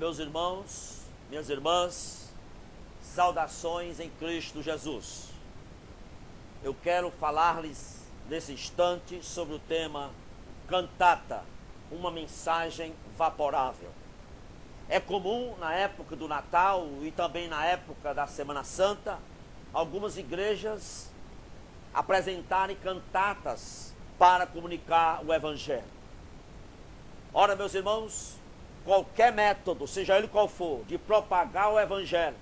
Meus irmãos, minhas irmãs, saudações em Cristo Jesus. Eu quero falar-lhes nesse instante sobre o tema cantata, uma mensagem vaporável. É comum na época do Natal e também na época da Semana Santa, algumas igrejas apresentarem cantatas para comunicar o Evangelho. Ora, meus irmãos, qualquer método, seja ele qual for, de propagar o Evangelho,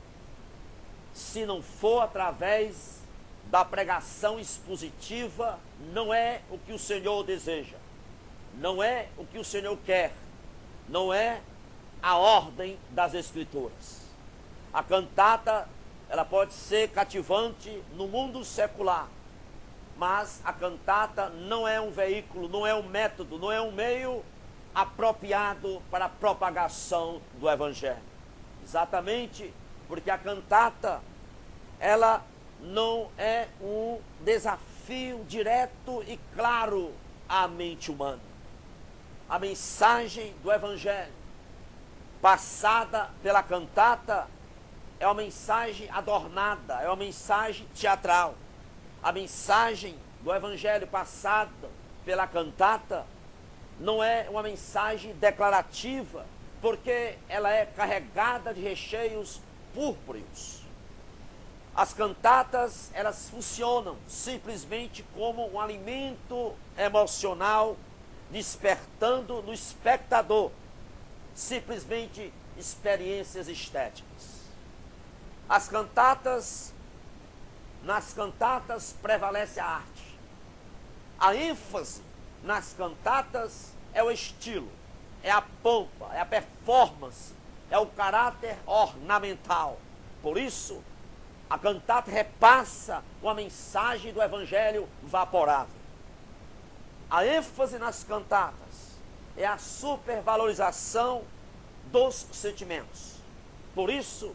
se não for através da pregação expositiva, não é o que o Senhor deseja, não é o que o Senhor quer, não é a ordem das Escrituras. A cantata, ela pode ser cativante no mundo secular, mas a cantata não é um veículo, não é um método, não é um meio apropriado para a propagação do Evangelho. Exatamente porque a cantata, ela não é um desafio direto e claro à mente humana. A mensagem do Evangelho passada pela cantata é uma mensagem adornada, é uma mensagem teatral. A mensagem do Evangelho passada pela cantata não é uma mensagem declarativa, porque ela é carregada de recheios púrpureos. As cantatas, elas funcionam simplesmente como um alimento emocional, despertando no espectador simplesmente experiências estéticas. Nas cantatas prevalece a arte. A ênfase nas cantatas é o estilo, é a pompa, é a performance, é o caráter ornamental. Por isso, a cantata repassa uma mensagem do Evangelho vaporável. A ênfase nas cantatas é a supervalorização dos sentimentos. Por isso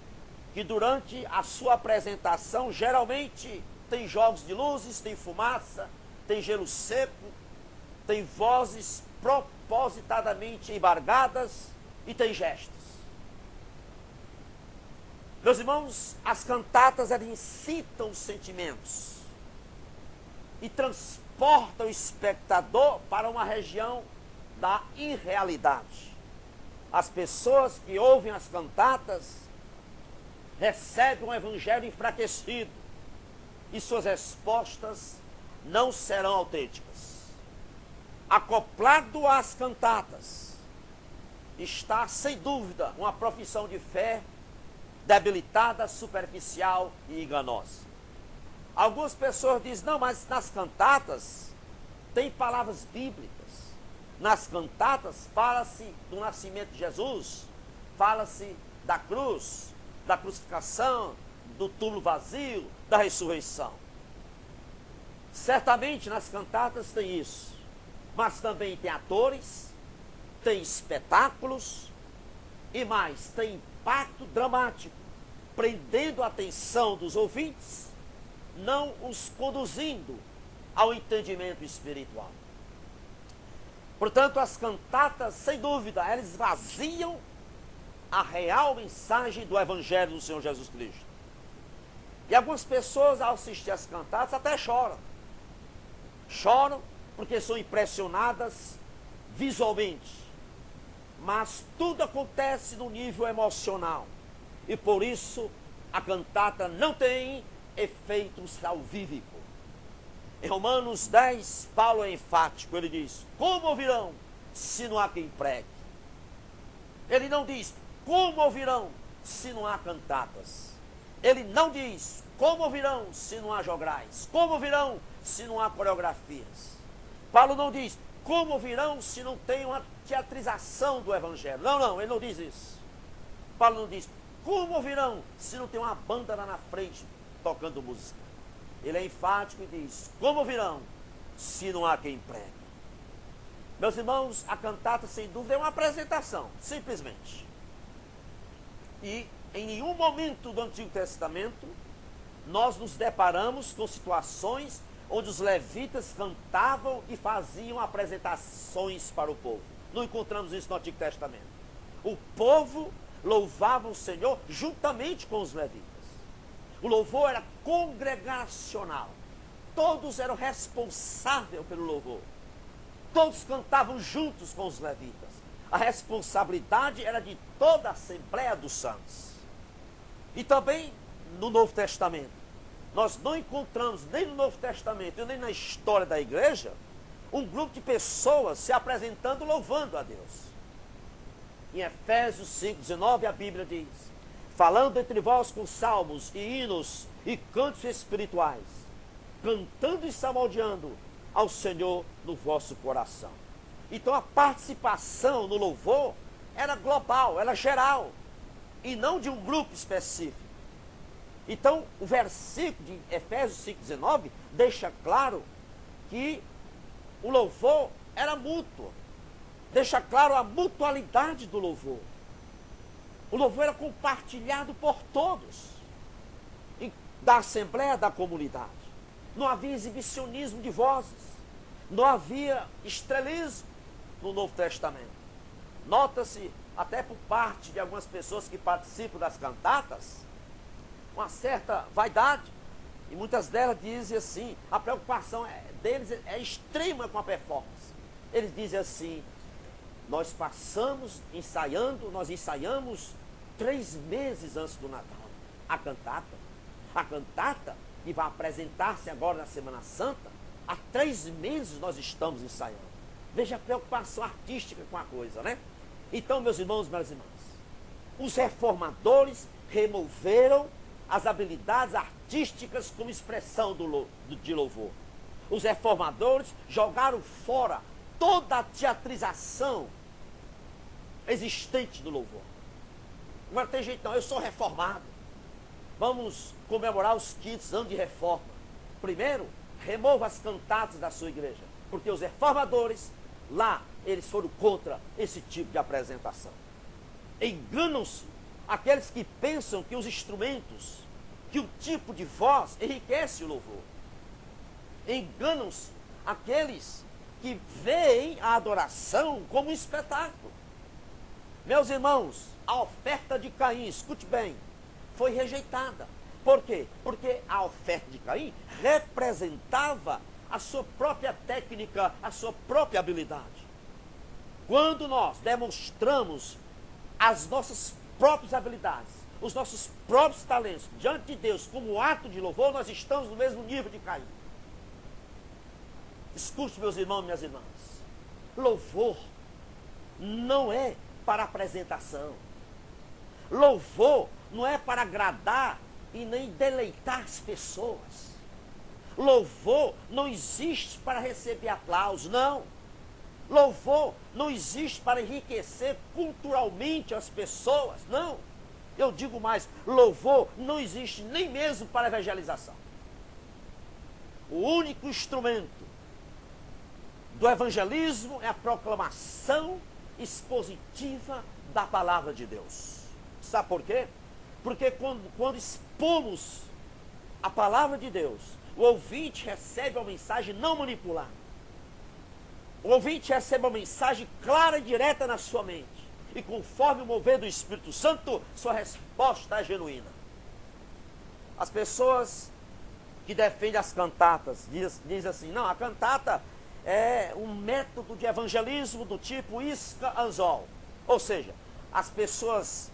que durante a sua apresentação, geralmente tem jogos de luzes, tem fumaça, tem gelo seco, tem vozes propositadamente embargadas e tem gestos. Meus irmãos, as cantatas, elas incitam os sentimentos e transportam o espectador para uma região da irrealidade. As pessoas que ouvem as cantatas recebem um evangelho enfraquecido e suas respostas não serão autênticas. Acoplado às cantatas está, sem dúvida, uma profissão de fé debilitada, superficial e enganosa. Algumas pessoas dizem, não, mas nas cantatas tem palavras bíblicas. Nas cantatas fala-se do nascimento de Jesus, fala-se da cruz, da crucificação, do túmulo vazio, da ressurreição. Certamente nas cantatas tem isso, mas também tem atores, tem espetáculos e mais, tem impacto dramático, prendendo a atenção dos ouvintes, não os conduzindo ao entendimento espiritual. Portanto, as cantatas, sem dúvida, elas esvaziam a real mensagem do Evangelho do Senhor Jesus Cristo. E algumas pessoas, ao assistir as cantatas, até choram. Choram porque são impressionadas visualmente. Mas tudo acontece no nível emocional. E por isso, a cantata não tem efeito salvífico. Em Romanos 10, Paulo é enfático, ele diz, como ouvirão se não há quem pregue? Ele não diz, como ouvirão se não há cantatas? Ele não diz, como ouvirão se não há jograis? Como ouvirão se não há coreografias? Paulo não diz, como ouvirão se não tem uma teatrização do Evangelho? Não, ele não diz isso. Paulo não diz, como ouvirão se não tem uma banda lá na frente tocando música? Ele é enfático e diz, como ouvirão se não há quem pregue? Meus irmãos, a cantata, sem dúvida, é uma apresentação, simplesmente. E em nenhum momento do Antigo Testamento nós nos deparamos com situações onde os levitas cantavam e faziam apresentações para o povo. Não encontramos isso no Antigo Testamento. O povo louvavam o Senhor juntamente com os levitas. O louvor era congregacional. Todos eram responsáveis pelo louvor. Todos cantavam juntos com os levitas. A responsabilidade era de toda a Assembleia dos Santos. E também no Novo Testamento. Nós não encontramos nem no Novo Testamento, nem na história da igreja, um grupo de pessoas se apresentando louvando a Deus. Em Efésios 5:19 a Bíblia diz: falando entre vós com salmos e hinos e cantos espirituais, cantando e salmodiando ao Senhor no vosso coração. Então a participação no louvor era global, era geral, e não de um grupo específico. Então o versículo de Efésios 5:19 deixa claro que o louvor era mútuo, deixa claro a mutualidade do louvor. O louvor era compartilhado por todos, da Assembleia, da comunidade. Não havia exibicionismo de vozes, não havia estrelismo no Novo Testamento. Nota-se, até por parte de algumas pessoas que participam das cantatas, uma certa vaidade, e muitas delas dizem assim, a preocupação deles é extrema com a performance. Eles dizem assim: nós ensaiamos 3 meses antes do Natal a cantata que vai apresentar-se agora na Semana Santa. Há 3 meses nós estamos ensaiando. Veja a preocupação artística com a coisa, né? Então, meus irmãos, minhas irmãs, os reformadores removeram as habilidades artísticas como expressão de louvor. Os reformadores jogaram fora toda a teatrização existente do louvor. Agora tem jeito não, eu sou reformado. Vamos comemorar os 500 anos de reforma. Primeiro, remova as cantatas da sua igreja, porque os reformadores, lá, eles foram contra esse tipo de apresentação. Enganam-se aqueles que pensam que os instrumentos, que o tipo de voz enriquece o louvor. Enganam-se aqueles que veem a adoração como um espetáculo. Meus irmãos, a oferta de Caim, escute bem, foi rejeitada. Por quê? Porque a oferta de Caim representava a sua própria técnica, a sua própria habilidade. Quando nós demonstramos as nossas próprias habilidades, os nossos próprios talentos diante de Deus como ato de louvor, nós estamos no mesmo nível de Caim. Escute, meus irmãos e minhas irmãs, louvor não é para apresentação. Louvor não é para agradar e nem deleitar as pessoas. Louvor não existe para receber aplausos, não. Louvor não existe para enriquecer culturalmente as pessoas, não. Eu digo mais, louvor não existe nem mesmo para evangelização. O único instrumento do evangelismo é a proclamação expositiva da palavra de Deus. Sabe por quê? Porque quando expomos a palavra de Deus, o ouvinte recebe uma mensagem não manipulada. O ouvinte recebe uma mensagem clara e direta na sua mente. E conforme o mover do Espírito Santo, sua resposta é genuína. As pessoas que defendem as cantatas dizem assim: não, a cantata é um método de evangelismo do tipo isca-anzol. Ou seja, as pessoas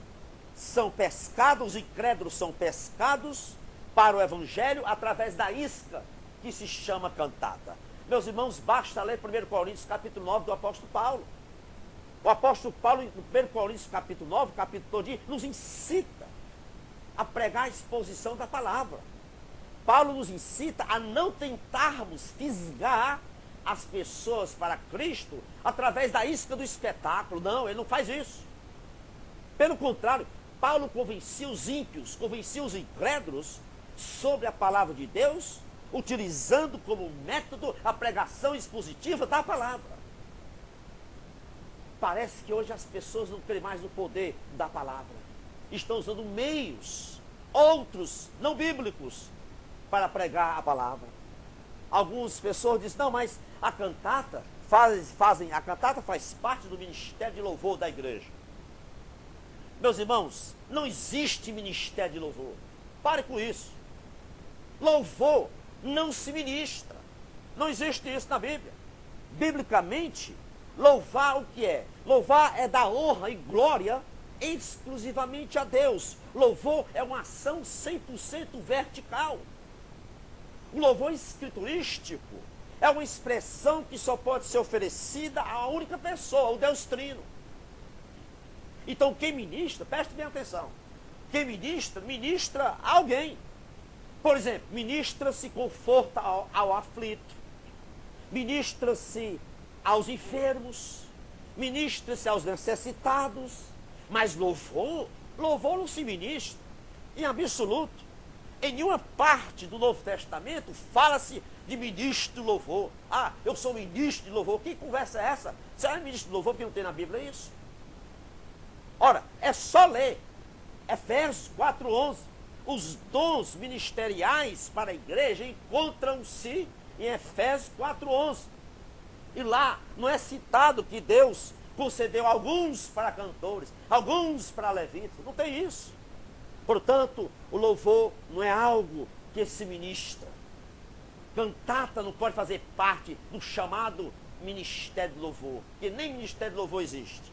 são pescadas, os incrédulos são pescados para o evangelho através da isca que se chama cantata. Meus irmãos, basta ler 1 Coríntios capítulo 9 do apóstolo Paulo. O apóstolo Paulo, em 1 Coríntios capítulo 9, capítulo todo, nos incita a pregar a exposição da palavra. Paulo nos incita a não tentarmos fisgar as pessoas para Cristo através da isca do espetáculo. Não, ele não faz isso. Pelo contrário, Paulo convencia os ímpios, convencia os incrédulos sobre a palavra de Deus, utilizando como método a pregação expositiva da palavra. Parece que hoje as pessoas não creem mais no poder da palavra. Estão usando meios, outros, não bíblicos, para pregar a palavra. Algumas pessoas dizem: não, mas a cantata a cantata faz parte do ministério de louvor da igreja. Meus irmãos, não existe ministério de louvor. Pare com isso. Louvor não se ministra. Não existe isso na Bíblia. Biblicamente, louvar o que é? Louvar é dar honra e glória exclusivamente a Deus. Louvor é uma ação 100% vertical. O louvor escriturístico é uma expressão que só pode ser oferecida a uma única pessoa, o Deus Trino. Então quem ministra, preste bem atenção, quem ministra, ministra a alguém. Por exemplo, ministra-se conforto ao aflito, ministra-se aos enfermos, ministra-se aos necessitados, mas louvor não se ministra, em absoluto. Em nenhuma parte do Novo Testamento fala-se de ministro de louvor. Ah, eu sou ministro de louvor. Que conversa é essa? Você é ministro de louvor porque não tem na Bíblia isso? Ora, é só ler Efésios 4:11. Os dons ministeriais para a igreja encontram-se em Efésios 4:11. E lá não é citado que Deus concedeu alguns para cantores, alguns para levitas. Não tem isso. Portanto, o louvor não é algo que se ministra. Cantata não pode fazer parte do chamado ministério de louvor, porque nem ministério de louvor existe.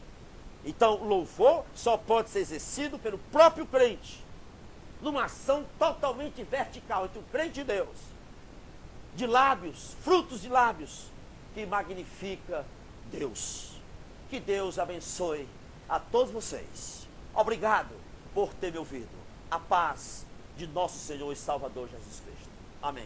Então, o louvor só pode ser exercido pelo próprio crente, numa ação totalmente vertical entre o crente e Deus, de lábios, frutos de lábios, que magnifica Deus. Que Deus abençoe a todos vocês. Obrigado por ter me ouvido. A paz de nosso Senhor e Salvador Jesus Cristo. Amém.